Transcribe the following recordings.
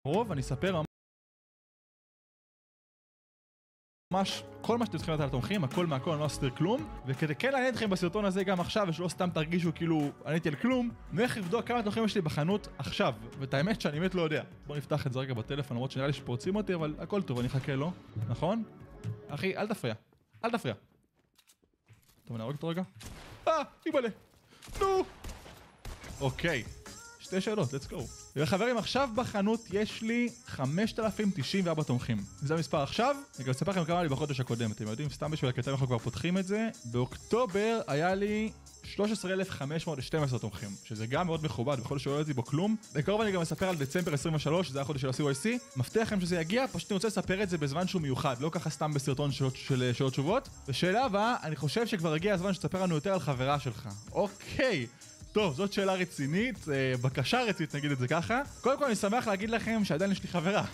רוב אני אספר ממש כל מה שאתם צריכים לדעת על התומכים, הכל מהכל, אני לא אסתיר כלום. וכדי כן לעניין אתכם בסרטון הזה גם עכשיו, ושלא סתם תרגישו כאילו עניתי על כלום, נלך לבדוק כמה תומכים יש לי בחנות עכשיו. ואת האמת שאני באמת לא יודע. בוא נפתח את זה רגע בטלפון, למרות שנראה לי שפורצים אותי, אבל הכל טוב, אני אחכה לו. נכון? אחי, אל תפריע. אל תפריע. טוב, נהרוג אותו רגע. איבאלה. נו! אוקיי. שתי שאלות, let's go. וחברים, עכשיו בחנות יש לי 5,094 תומכים. זה המספר עכשיו. אני גם אספר לכם כמה לי בחודש הקודם. אתם יודעים, סתם בשביל הקטעים אנחנו כבר פותחים את זה. באוקטובר היה לי 13,512 תומכים, שזה גם מאוד מכובד, בכל שלא ראיתי בו כלום. בקרוב אני גם אספר על דצמבר 23, שזה החודש של ה-CYC. מבטיח לכם שזה יגיע, פשוט אני רוצה לספר את זה בזמן שהוא מיוחד, לא ככה סתם בסרטון של שאלות תשובות. ושאלה הבאה, אני חושב שכבר הגיע הזמן שתספר לנו יותר על חברה שלך. אוקיי. טוב, זאת שאלה רצינית, בקשה רצינית נגיד את זה ככה. קודם כל אני שמח להגיד לכם שעדיין יש לי חברה.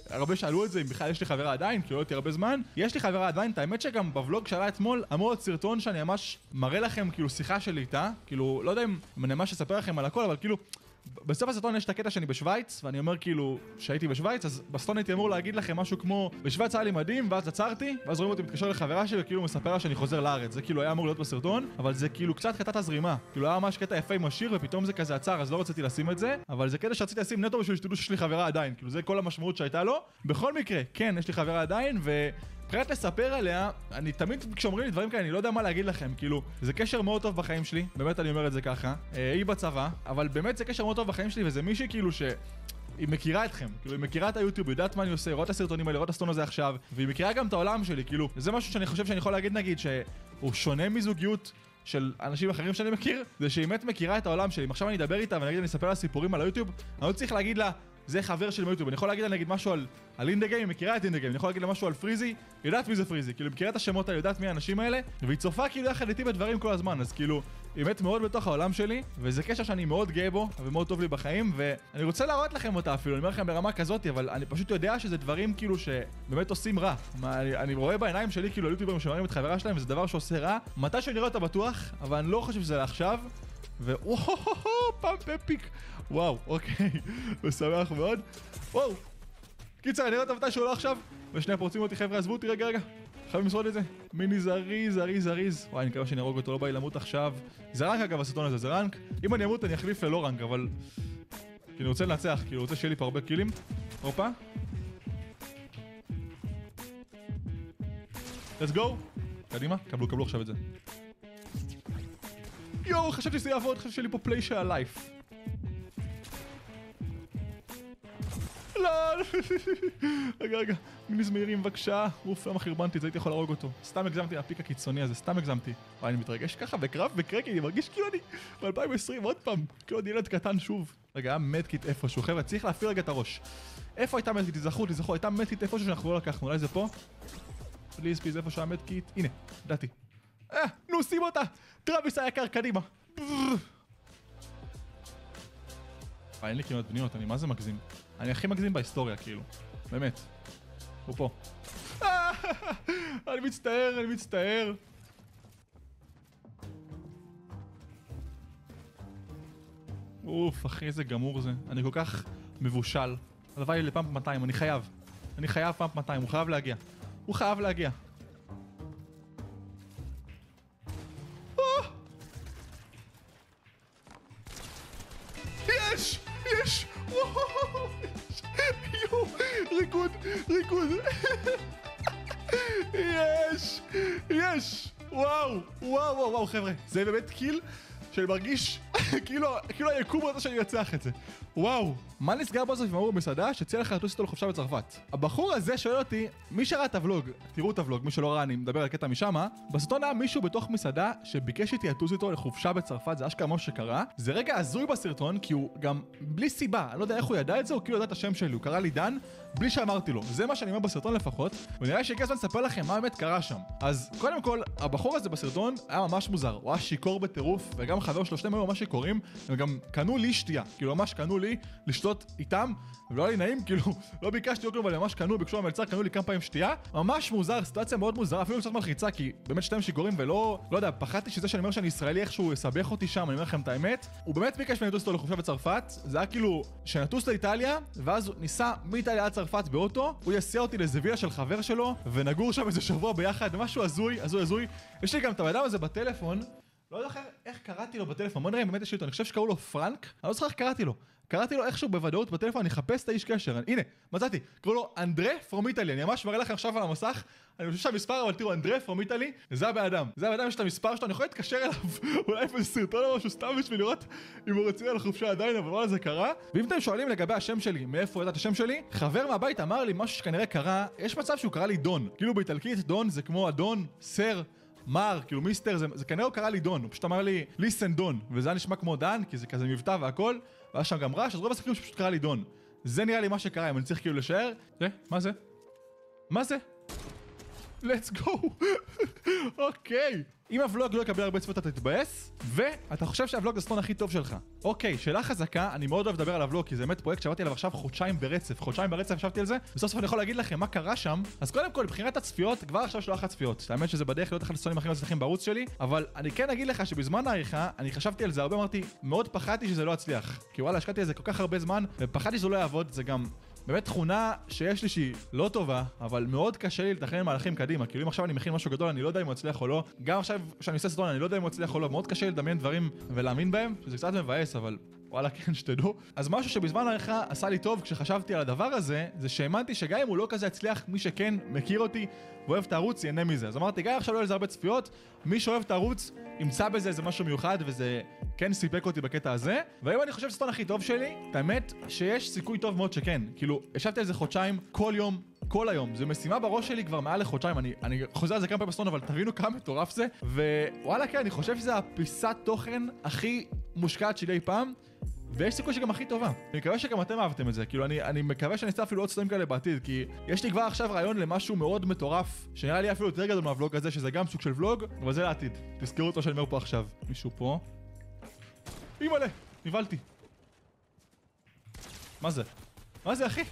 הרבה שאלו את זה אם בכלל יש לי חברה עדיין, כי לא הייתי הרבה זמן. יש לי חברה עדיין, את האמת שגם בוולוג שעלה אתמול אמור להיות סרטון שאני ממש מראה לכם כאילו שיחה שלי איתה. כאילו, לא יודע אם אני ממש אספר לכם על הכל, אבל כאילו בסוף הסרטון יש את הקטע שאני בשוויץ, ואני אומר כאילו שהייתי בשוויץ, אז בסרטון הייתי אמור להגיד לכם משהו כמו בשוויץ היה לי מדהים, ואז עצרתי, ואז רואים אותי מתקשר לחברה שלי וכאילו מספר לה שאני חוזר לארץ. זה כאילו היה אמור להיות בסרטון, אבל זה כאילו קצת קטעת הזרימה. כאילו היה ממש קטע יפה עם השיר ופתאום זה כזה עצר, אז לא רציתי לשים את זה, אבל זה קטע שרציתי לשים נטו בשביל שתדעו שיש לי חברה עדיין. כאילו זה כל המשמעות שהייתה לו. בכל מקרה, כן, יש לי חברה עדיין, מבחינת לספר עליה, אני תמיד כשאומרים לי דברים כאלה, אני לא יודע מה להגיד לכם, כאילו, זה קשר מאוד טוב בחיים שלי, באמת אני אומר את זה ככה, היא בצבא, אבל באמת זה קשר מאוד טוב בחיים שלי, וזה מישהי כאילו היא מכירה אתכם, כאילו היא מכירה את היוטיוב, יודעת מה אני עושה, רואה את הסרטונים האלה, רואה את הסרטון הזה עכשיו, והיא מכירה גם את העולם שלי, כאילו, זה משהו שאני חושב שאני יכול להגיד נגיד, שהוא שונה מזוגיות של אנשים אחרים שאני מכיר, זה שהיא באמת מכירה את העולם שלי. אם עכשיו אני אדבר איתה ונגיד אני אספר לה סיפורים על היוטיוב, אני לא צריך להגיד לה, זה חבר שלי ביוטיוב. אני יכול להגיד לה נגיד משהו על אינדגיים, היא מכירה את אינדגיים. אני יכול להגיד לה משהו על פריזי, היא יודעת מי זה פריזי, כאילו היא מכירה את השמות האלה, יודעת מי האנשים האלה, והיא צופה כאילו יחד איתי בדברים כל הזמן, אז כאילו היא באמת מאוד בתוך העולם שלי, וזה קשר שאני מאוד גאה בו, ומאוד טוב לי בחיים, ואני רוצה להראות לכם אותה אפילו, אני אומר לכם ברמה כזאת, אבל אני פשוט יודע שזה דברים כאילו שבאמת עושים רע. אני רואה בעיניים שלי כאילו היוטיוברים שמראים את חברה שלהם, וזה דבר שעושה רע. מתי שאני רואה אותה בטוח, אבל אני לא חושב שזה לעכשיו. ווואו, פאמפ אפיק. וואו, אוקיי. משמח מאוד. וואו. קיצר, אני רואה אותה מתי שהוא לא עכשיו. ושנייה פורצים אותי, חבר'ה, עזבו אותי רגע. חייבים לשרוד את זה. מיני זריז. וואי, אני מקווה שאני ארוג אותו, לא בא לי למות עכשיו. זה רנק אגב, הסרטון הזה, זה רנק. אם אני אמות, אני אחליף ללא רנק, אבל כי אני רוצה לנצח, כי אני רוצה שיהיה לי פה הרבה קילים. הופה. Let's go. קדימה, קבלו עכשיו את זה. יואו, חשבתי שזה יעבוד, חשבתי שלי פה פליי של הלייף. לא, רגע, מיניז מהירים בבקשה. אוף, למה חרבנתי את זה, הייתי יכול להרוג אותו. סתם הגזמתי הפיק הקיצוני הזה, סתם הגזמתי. וואי, אני מתרגש ככה בקרב בקרקי, אני מרגיש כאילו אני ב-2020 עוד פעם, כאילו אני ילד קטן שוב. רגע, היה מדקיט איפשהו, חבר'ה, צריך להפעיל רגע את הראש. איפה הייתה מדקיט? תזכרו, הייתה מדקיט איפשהו שאנחנו לא לקחנו, אולי זה פה? פליז, איפה שהיה מדקיט? הנה, דעתי. נו, שים אותה! טרוויס היקר, קדימה! אין לי כמעט בניות, אני מה זה מגזים? אני הכי מגזים בהיסטוריה, כאילו. באמת. הוא פה. אני מצטער. אוף, אחי, איזה גמור זה. אני כל כך מבושל. הלוואי לפאמפ 200, אני חייב פאמפ 200, הוא חייב להגיע. יש! וואו! יואו! ריקוד! יש! וואו, חבר'ה. זה באמת קיל שאני מרגיש כאילו היקום רוצה שאני אצח את זה. וואו. מה נסגר בסוף עם אמור במסעדה שציע לך לטוס איתו לחופשה בצרפת? הבחור הזה שואל אותי, מי שראה את הוולוג? תראו את הוולוג, מי שלא ראה, אני מדבר על קטע משמה. בסרטון היה מישהו בתוך מסעדה שביקש איתי לטוס איתו לחופשה בצרפת, זה אשכרה משהו שקרה. זה רגע הזוי בסרטון, כי הוא גם בלי סיבה, אני לא יודע איך הוא ידע את זה, הוא כאילו ידע את השם שלי, הוא קרא לי דן, בלי שאמרתי לו. זה מה שאני אומר בסרטון לפחות, ונראה שהגיע הזמן לספר לכם מה באמת קרה שם. אז קודם כל, הבחור הזה בסרטון היה ממש מוזר, הוא היה שיכור בטירוף, וגם חבר שלו שניהם היו ממש שיכורים, הם גם קנו לי שתייה, כאילו ממש קנו לי לשתות איתם, ולא היה לי נעים, כאילו, לא ביקשתי כלום, אבל ממש קנו, ביקשו המלצר, קנו לי כמה פעמים שתייה, ממש מוזר, סיטואציה מאוד מוזרה, אפילו קצת מלחיצה, כי באמת שתיהם שיכורים, ולא, לא יודע, פחדתי שזה שאני אומר שאני ישראלי, איכשהו יסבך אותי שם, אני אומר לכם את האמת. הוא באמת ביקש ממני לטוס אותו לחופשה בצרפת, זה היה כאילו שנטוס לאיטליה, ואז הוא ניסה מאיטליה עד צרפת באוטו, הוא יסיע אותי לאיזה וילה של חבר שלו, ונגור שם איזה שבוע ביחד, משהו הזוי. יש לי גם את האדם הזה בטלפון, לא יודע איך קראתי לו בטלפון, בוא נראה, באמת יש לי אותו, אני חושב שקראו לו פרנק, אני לא זוכר איך קראתי לו איכשהו בוודאות בטלפון, אני אחפש את האיש קשר, הנה, מצאתי, קראו לו אנדרה פרום איטלי, אני ממש מראה לכם עכשיו על המסך, אני חושב שהמספר, אבל תראו, אנדרה פרום איטלי, זה הבאדם, יש את המספר שלו, אני יכול להתקשר אליו, אולי איפה זה סרטון או משהו סתם בשביל לראות אם הוא רוצה על החופשה עדיין, אבל מה זה קרה? ואם אתם שואלים לגבי השם שלי, מאיפה ידעת השם שלי, חבר מהבית אמר לי משהו שכנראה קרה, יש מצב שהוא קרא לי דון, כאילו באיטלקית דון זה כמו אדון, סר, מר, כאילו מיסטר, זה כנראה הוא קרא לי דון, הוא פשוט אמר לי ליסן דון, וזה היה נשמע כמו דן, כי זה כזה מבטא והכל, והיה שם גם רעש, אז רוב הסיכויים שפשוט קרא לי דון. זה נראה לי מה שקרה, אם אני צריך כאילו לשער. מה זה? מה זה? let's go! אוקיי. אם הוולוג לא יקבל הרבה צפות אתה תתבאס, ואתה חושב שהוולוג זה הסטון הכי טוב שלך. אוקיי, שאלה חזקה, אני מאוד אוהב לדבר על הוולוג, כי זה באמת פרויקט שעבדתי עליו עכשיו חודשיים ברצף ישבתי על זה, בסוף אני יכול להגיד לכם מה קרה שם. אז קודם כל, בבחינת הצפיות, כבר עכשיו יש לו אחת צפיות. האמת שזה בדרך להיות אחד הסטונים הכי מצליחים בערוץ שלי, אבל אני כן אגיד לך שבזמן העריכה, אני חשבתי על זה הרבה, אמרתי, מאוד פחדתי שזה לא יצליח. כי וואלה, השקעתי על זה כל כך הרבה זמן, ופחדתי שזה לא יעבוד, זה גם באמת תכונה שיש לי שהיא לא טובה, אבל מאוד קשה לי לתכנן מהלכים קדימה. כאילו אם עכשיו אני מכין משהו גדול, אני לא יודע אם הוא יצליח או לא. גם עכשיו שאני עושה סרטון, אני לא יודע אם הוא יצליח או לא. מאוד קשה לי לדמיין דברים ולהאמין בהם, שזה קצת מבאס, אבל וואלה, כן, שתדעו. אז משהו שבזמן העריכה עשה לי טוב כשחשבתי על הדבר הזה, זה שהאמנתי שגם אם הוא לא כזה יצליח, מי שכן מכיר אותי ואוהב את הערוץ ייהנה מזה. אז אמרתי, גם עכשיו לא יהיה לזה הרבה צפיות, מי שאוהב את הערוץ ימצא בזה איזה משהו מיוחד, וזה כן סיפק אותי בקטע הזה. והיום אני חושב שסטון הכי טוב שלי, את האמת שיש סיכוי טוב מאוד שכן. כאילו, ישבתי על זה חודשיים, כל יום, כל היום. זו משימה בראש שלי כבר מעל לחודשיים. אני חוזר על זה כמה פעמים בסטון, אבל תבינו כמה מטורף זה. ווואלה, כן, אני חושב שזה הפיסת תוכן הכי מושקעת שלי אי פעם. ויש סיכוי שגם הכי טובה. אני מקווה שגם אתם אהבתם את זה. כאילו, אני מקווה שאני אעשה אפילו עוד סטונים כאלה בעתיד, כי יש לי כבר עכשיו רעיון למשהו מאוד מטורף, שנראה לי אפילו יותר גדול מהוולוג הזה, שזה גם סוג של ולוג, אבל זה לעתיד. תזכרו אותו שאני אומר פה עכשיו. מישהו פה? אימא'לה, נבלתי. מה זה? מה זה, אחי?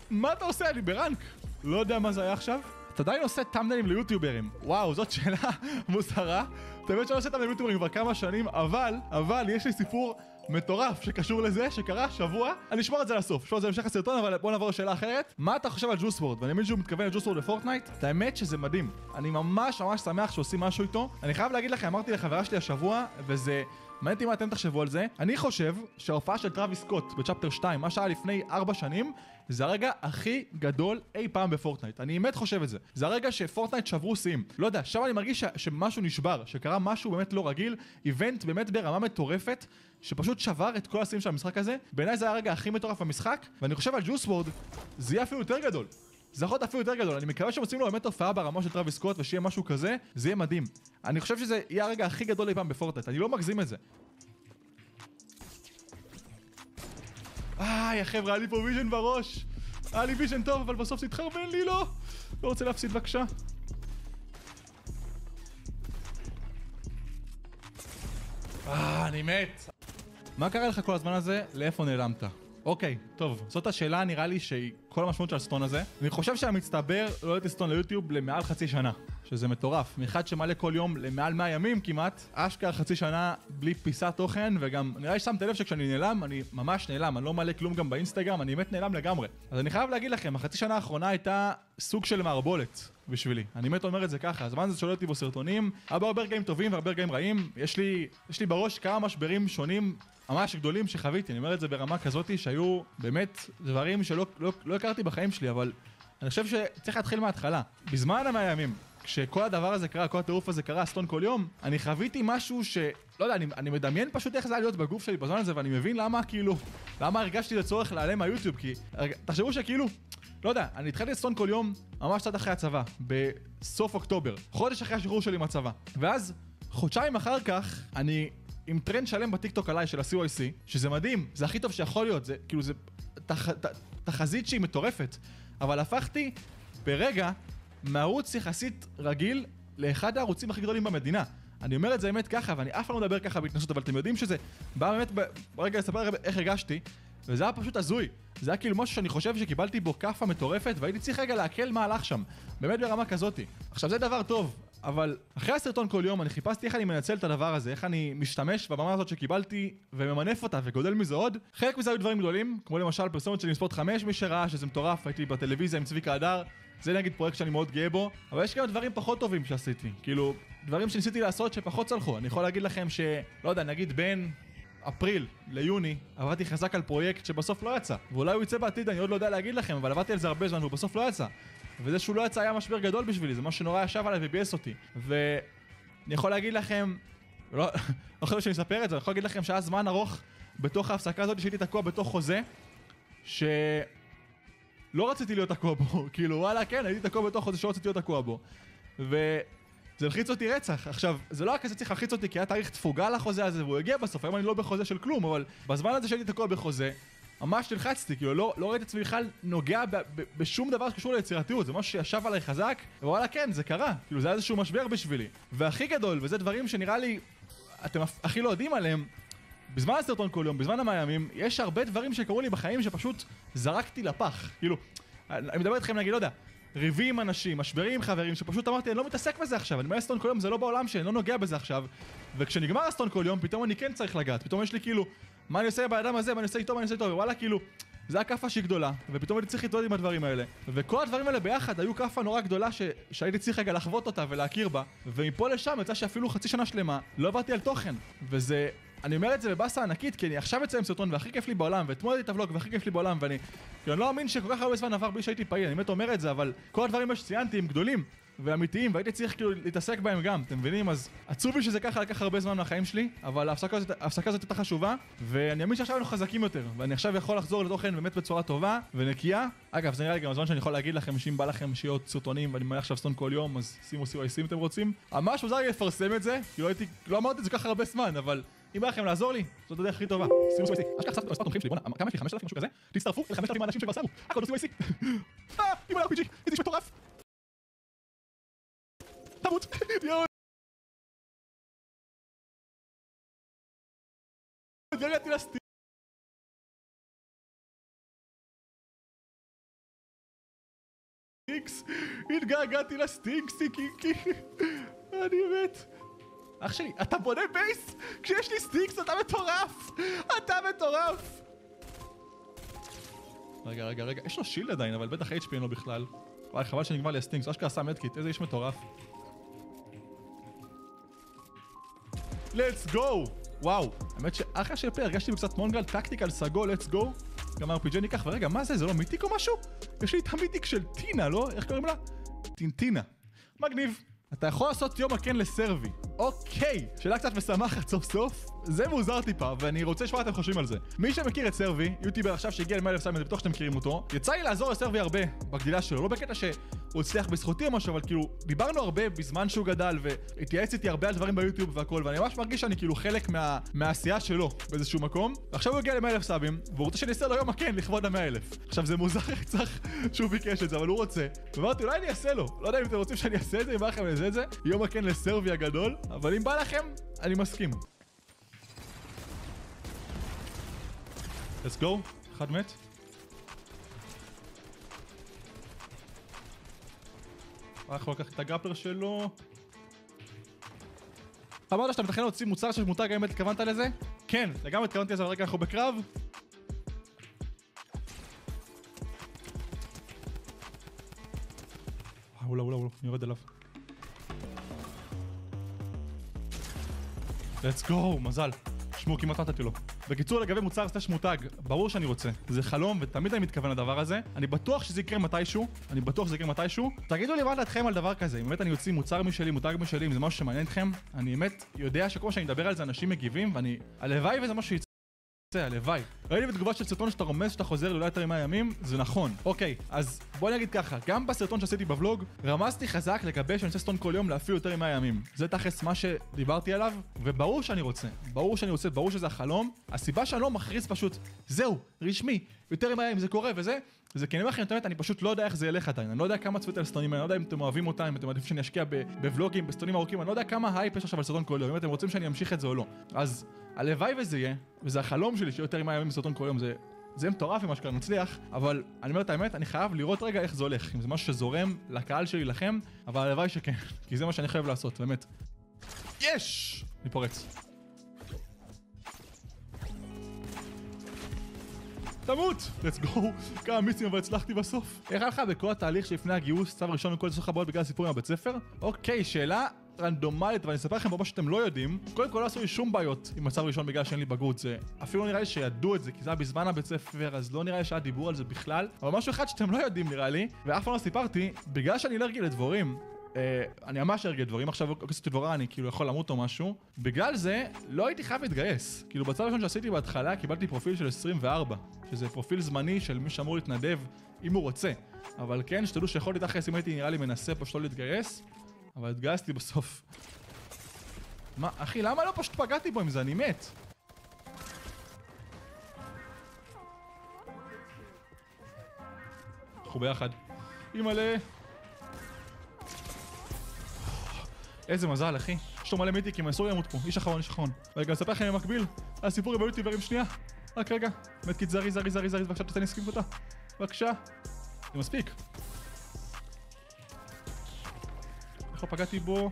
מה אתה עושה? אני ברנק. לא יודע מה זה היה עכשיו. אתה עדיין עושה טאמניילים ליוטיוברים. וואו, זאת שאלה מוזרה. אתה באמת שאני עושה טאמניילים ליוטיוברים כבר כמה שנים, אבל יש לי סיפור מטורף שקשור לזה, שקרה שבוע. אני אשמור את זה לסוף, אשמור את זה להמשך הסרטון, אבל בוא נעבור לשאלה אחרת. מה אתה חושב על ג'וס וורד? ואני מבין שהוא מתכוון לג'וס וורד בפורטנייט. את האמת שזה מדהים. אני ממש שמח שעושים משהו איתו. אני חייב להגיד לכם, אמרתי לחברה שלי השבוע, וזה מעניין אותי מה אתם תחשבו על זה. אני חושב שההופעה של טראביס סקוט בצ'פטר 2, מה שהיה לפני 4 שנים, זה הרגע הכי גדול אי פעם בפורטנייט. אני באמת חושב את זה. זה הרגע שפורטנייט שברו שיאים. לא יודע, עכשיו אני מרגיש שמשהו נשבר, שקרה משהו באמת לא רגיל, איבנט באמת ברמה מטורפת, שפשוט שבר את כל השיאים של המשחק הזה. בעיניי זה הרגע הכי מטורף במשחק, ואני חושב על ג'וס וורד, זה יהיה אפילו יותר גדול. זה יכול להיות אפילו יותר גדול. אני מקווה שמוצאים לו באמת הופעה ברמה של טראביס סקוט ושיהיה משהו כזה, זה יהיה מדהים. אני חושב שזה יהיה הרגע הכי גדול אי פעם בפורטנייט. אני לא מגזים את זה. יא חבר'ה, היה לי פה ויז'ן בראש. היה לי ויז'ן טוב, אבל בסוף זה התחרבן לי, לא רוצה להפסיד בבקשה. אני מת. מה קרה לך כל הזמן הזה? לאיפה נעלמת? אוקיי, טוב, זאת השאלה נראה לי שהיא כל המשמעות של הסטון הזה. אני חושב שהמצטבר לא הייתי סטון ליוטיוב למעל חצי שנה, שזה מטורף. מאחד שמעלה כל יום למעל 100 ימים כמעט, אשכרה חצי שנה בלי פיסת תוכן, וגם נראה לי ששמת לב שכשאני נעלם, אני ממש נעלם, אני לא מעלה כלום גם באינסטגרם, אני באמת נעלם לגמרי. אז אני חייב להגיד לכם, החצי שנה האחרונה הייתה סוג של מערבולת בשבילי. אני באמת אומר את זה ככה, הזמן הזה שואל אותי בו סרטונים, הרבה רגעים טובים והרבה רגעים רעים. יש לי בראש כמה משברים שונים ממש גדולים שחוויתי. אני אומר את זה ברמה כזאת שהיו באמת דברים שלא לא הכרתי בחיים שלי, אבל אני חושב שצריך להתחיל מההתחלה. בזמן הימים, כשכל הדבר הזה קרה, כל הטירוף הזה קרה, סטון כל יום, אני חוויתי משהו לא יודע, אני מדמיין פשוט איך זה היה להיות בגוף שלי בזמן הזה, ואני מבין למה הרגשתי לצורך להיעלם מהיוטיוב, כי תחשבו שכאילו, לא יודע, אני התחלתי לסטון כל יום ממש קצת אחרי הצבא, בסוף אוקטובר, חודש אחרי השחרור שלי מהצבא. ואז, חודשיים אחר כך, אני עם טרנד שלם בטיקטוק עליי של ה-CYC, שזה מדהים, זה הכי טוב שיכול להיות, זה כאילו, זה תחזית שהיא מטורפת, אבל הפכתי ברגע מערוץ יחסית רגיל לאחד הערוצים הכי גדולים במדינה. אני אומר את זה באמת ככה, ואני אף פעם לא מדבר ככה בהתנסות, אבל אתם יודעים שזה בא באמת, רגע לספר לכם איך הרגשתי, וזה היה פשוט הזוי. זה היה כאילו משהו שאני חושב שקיבלתי בו כאפה מטורפת, והייתי צריך רגע להקל מה הלך שם. באמת ברמה כזאתי. עכשיו זה דבר טוב, אבל אחרי הסרטון כל יום אני חיפשתי איך אני מנצל את הדבר הזה, איך אני משתמש בבמה הזאת שקיבלתי וממנף אותה וגודל מזה עוד. חלק מזה היו דברים גדולים, כמו למשל פרסומת שלי עם ספורט 5, מי שראה שזה מטורף, הייתי בטלוויזיה עם צביקה הדר. זה נגיד פרויקט שאני מאוד גאה בו, אבל יש גם דברים פחות טובים שעשיתי. כאילו, דברים שניסיתי לעשות שפחות צלחו. אני יכול להגיד לכם לא יודע, נגיד בין אפריל ליוני, עבדתי חזק על פרויקט שבסוף לא יצא. ואולי הוא יצא בעתיד, אני עוד לא יודע להגיד לכם, אבל עבדתי על זה הרבה זמן והוא בסוף לא יצא. וזה שהוא לא יצא היה משבר גדול בשבילי, זה משהו שנורא ישב עליי וביאס אותי. ואני יכול להגיד לכם, לא חושב שאני אספר את זה, אני יכול להגיד לכם שהיה זמן ארוך בתוך ההפסקה הזאת שהייתי תקוע בתוך חוזה, לא רציתי להיות תקוע בו, כאילו וואלה כן, הייתי תקוע בתוך חוזה שרציתי להיות תקוע בו. וזה לחיץ אותי רצח. עכשיו, זה לא היה כזה צריך להחיץ אותי כי היה תאריך תפוגה לחוזה הזה והוא הגיע בסוף, היום אני לא בחוזה של כלום, אבל בזמן הזה שהייתי תקוע בחוזה, ממש נלחצתי, כאילו לא ראיתי עצמי בכלל נוגע בשום דבר שקשור ליצירתיות, זה משהו שישב עליי חזק, ווואלה כן, זה קרה, כאילו זה היה איזשהו משבר בשבילי. והכי גדול, וזה דברים שנראה לי, אתם הכי לא יודעים עליהם, בזמן הסרטון כל יום, בזמן המאיימים, יש הרבה דברים שקרו לי בחיים שפשוט זרקתי לפח. כאילו, אני מדבר איתכם נגיד, לא יודע, ריבים עם אנשים, משברים עם חברים, שפשוט אמרתי, אני לא מתעסק בזה עכשיו, אני מעלה סרטון כל יום, זה לא בעולם שלי, אני לא נוגע בזה עכשיו. וכשנגמר הסרטון כל יום, פתאום אני כן צריך לגעת, פתאום יש לי כאילו, מה אני עושה באדם הזה, מה אני עושה איתו, מה אני עושה איתו, ווואלה, כאילו, זה היה כאפה שהיא גדולה, ופתאום הייתי צריך להתמודד עם הדברים האלה. וכל הדברים האלה ביחד היו כאפה נורא גדולה שהייתי צריך רגע לחוות אותה ולהכיר בה. ומפה לשם יצא שאפילו חצי שנה שלמה לא עברתי על תוכן. וזה, אני אומר את זה בבאסה ענקית, כי אני עכשיו יצא עם סרטון והכי כיף לי בעולם, ואתמול הייתי את הוולוג והכי כיף לי בעולם, ואני לא מאמין שכל כך הרבה זמן עבר בלי שהייתי פעיל, אני באמת אומר את זה, אבל כל הדברים שציינתי הם גדולים ואמיתיים, והייתי צריך כאילו להתעסק בהם גם, אתם מבינים? אז עצוב לי שזה ככה לקח הרבה זמן מהחיים שלי, אבל ההפסקה הזאת הייתה חשובה, ואני מאמין שעכשיו אנחנו חזקים יותר, ואני עכשיו יכול לחזור לתוכן באמת בצורה טובה ונקייה. אגב, זה נראה לי גם הזמן שאני יכול להגיד לכם שאם בא לכם שיהיו סרטונים, ואני מעלה עכשיו סרטון כל יום, אז שימו CYC אם אתם רוצים. ממש מוזר לי לפרסם את זה, כי לא אמרתי את זה ככה הרבה זמן, אבל אם בא לכם לעזור לי, זאת הדרך הכי טובה. שימו CYC. אשכח חשפתי מספר תומכים שלי, בוא'נה, כמה יש לי? 5,000 משהו כזה? תצטרפו ל-5,000 האנשים שכבר שמו. הקוד הוא CYC. אם היה RPG, איזה מטורף. תמות. יואו. התגעגעתי לסטיקס. התגעגעתי לסטיקסי, אני מת. אח שלי, אתה בונה בייס? כשיש לי סטיקס אתה מטורף! אתה מטורף! רגע, יש לו שילד עדיין, אבל בטח HP אין לו בכלל. וואי, חבל שנגמר לי הסטינקס, אשכרה שם מדקיט, איזה איש מטורף. let's go! וואו, האמת שאחרי של פלא הרגשתי בקצת מונגל, טקטיקל, סגו, let's go. גם RPG ניקח, ורגע, מה זה? זה לא מיטיק או משהו? יש לי את המיטיק של טינה, לא? איך קוראים לה? טינטינה. מגניב. אתה יכול לעשות יום הכן לסרבי. אוקיי, שאלה קצת משמחת סוף סוף. זה מוזר טיפה, ואני רוצה לשמוע אתם חושבים על זה. מי שמכיר את סרבי, יוטיובר עכשיו שהגיע ל100,000 סאבים, זה בטוח שאתם מכירים אותו. יצא לי לעזור לסרבי הרבה בגדילה שלו, לא בקטע שהוא הצליח בזכותי או משהו, אבל כאילו דיברנו הרבה בזמן שהוא גדל, והתייעץ איתי הרבה על דברים ביוטיוב והכל, ואני ממש מרגיש שאני כאילו חלק מהעשייה שלו באיזשהו מקום. עכשיו הוא הגיע ל100,000 סאבים, והוא רוצה שאני אעשה לו יום הכן לכבוד ה100,000. עכשיו זה מוזר קצת שהוא ביקש את זה, אבל הוא רוצה. ואמרתי, אולי אני אעשה לו. לא יודע אם אתם רוצים שאני אעשה את זה, אם בא לכם לזה את זה. יום הכן לסרבי הגדול, אבל אם בא לכם, אני מסכים. let's go, אחד מת. יכול לקחת את הגרפלר שלו. אמרת שאתה מתכנן להוציא מוצר שיש מותג, האמת התכוונת לזה? כן, לגמרי התכוונתי לזה, אבל רגע אנחנו בקרב. לא, אני יורד אליו. let's go, מזל. שמור, כמעט נתתי לו. בקיצור, לגבי מוצר סטש מותג, ברור שאני רוצה. זה חלום, ותמיד אני מתכוון לדבר הזה. אני בטוח שזה יקרה מתישהו. תגידו לי מה דעתכם על דבר כזה. אם באמת אני יוציא מוצר משלי, מותג משלי, אם זה משהו שמעניין אתכם, אני באמת יודע שכל שאני מדבר על זה, אנשים מגיבים, ואני... הלוואי וזה משהו יצא. הלוואי. ראיתי בתגובה של סרטון שאתה רומז שאתה חוזר לאולי יותר מ100 ימים, זה נכון. אוקיי, אז בוא נגיד ככה, גם בסרטון שעשיתי בוולוג, רמזתי חזק לגבי שאני עושה סרטון כל יום להפעיל יותר מ100 ימים. זה תכלס מה שדיברתי עליו, וברור שאני רוצה. ברור שזה החלום. הסיבה שאני לא מכריז פשוט, זהו, רשמי, יותר מ100 ימים זה קורה וזה, וזה כי אני אומר לכם, באמת, אני פשוט לא יודע איך זה ילך עדיין, אני לא יודע כמה צפיות על סרטונים, אני לא יודע אם אתם אוהבים אותם, אם אתם מעדיפים שאני אשקיע בוולוגים, בסרטונים ארוכים, אני לא יודע כמה הייפ יש עכשיו על סרטון כל יום, אם אתם רוצים שאני אמשיך את זה או לא. אז הלוואי וזה יהיה, וזה החלום שלי שיותר מ100 ימים בסרטון כל יום, זה מטורף אם אשכרה נצליח, אבל אני אומר את האמת, אני חייב לראות רגע איך זה הולך, אם זה משהו שזורם לקהל שלי, לכם, אבל הלוואי שכן, כי זה מה שאני חייב לעשות, באמת. יש! אני פורץ. תמות! let's go! כמה מיצים אבל הצלחתי בסוף. איך היה לך בכל התהליך שלפני הגיוס, צו ראשון וכל סוכה בעיות בגלל הסיפור עם הבית ספר? אוקיי, שאלה רנדומלית, ואני אספר לכם פה מה שאתם לא יודעים. קודם כל לא עשו לי שום בעיות עם מצב ראשון בגלל שאין לי בגרות. זה אפילו לא נראה לי שידעו את זה, כי זה היה בזמן הבית ספר, אז לא נראה לי שהיה דיבור על זה בכלל. אבל משהו אחד שאתם לא יודעים נראה לי, ואף פעם לא סיפרתי, בגלל שאני אלרגי לדבורים, אני ממש אלרגי לדבורים, עכשיו עשיתי דבורה, אני כאילו יכול למות או משהו. בגלל זה לא הייתי חייב להתגייס. כאילו בצו הראשון שעשיתי בהתחלה קיבלתי פרופיל של 24, שזה פרופיל זמני של מי שאמור להתנדב אם הוא רוצה. אבל כן, שתדעו שיכול להתאחס אם הייתי נראה לי מנסה פשוט לא להתגייס, אבל התגייסתי בסוף. מה, אחי, למה לא פשוט פגעתי בו עם זה? אני מת. אנחנו ביחד. אימא'לה. איזה מזל, אחי. יש לו מלא מיתיקים, אסור ימות פה. איש אחרון, איש אחרון. רגע, אספר לכם במקביל. הסיפור עם היוטיוברים שנייה. רק רגע. מתקיד זריז, בבקשה, תתן לי סקיפ אותה. בבקשה. זה מספיק. איך לא פגעתי בו?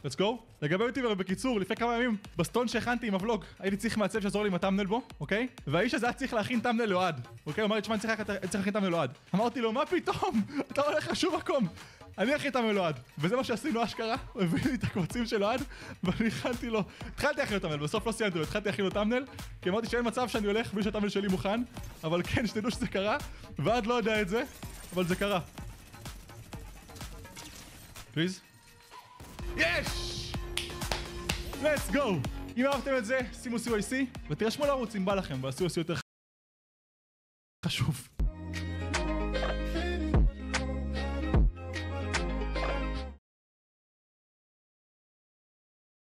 let's go. לגבי יוטיובר, בקיצור, לפני כמה ימים, בסטון שהכנתי עם הוולוג, הייתי צריך מעצב שיעזור לי עם הטאמנל בו, אוקיי? והאיש הזה היה צריך להכין טאמנל לאוהד, אוקיי? הוא אמר לי, תשמע, אני צריך להכין טאמנל לאוהד. אמרתי לו, מה פתאום? אתה הולך לשום מקום. אני הכין טאמנל לאוהד. וזה מה שעשינו אשכרה, הוא הביא לי את הקבצים של אוהד, ואני הכנתי לו, התחלתי להכין לו טאמנל, בסוף לא סיימתי לו, התחלתי להכין לו טאמנל, כי אמרתי שאין מצב שאני הולך בלי שהטאמנל שלי מוכן, אבל כן, שתדעו שזה קרה, ואוהד לא יודע את זה, אבל זה קרה. פליז. יש! let's go! אם אהבתם את זה, שימו CYC ותרשמו לערוץ אם בא לכם, ועשו יותר חשוב.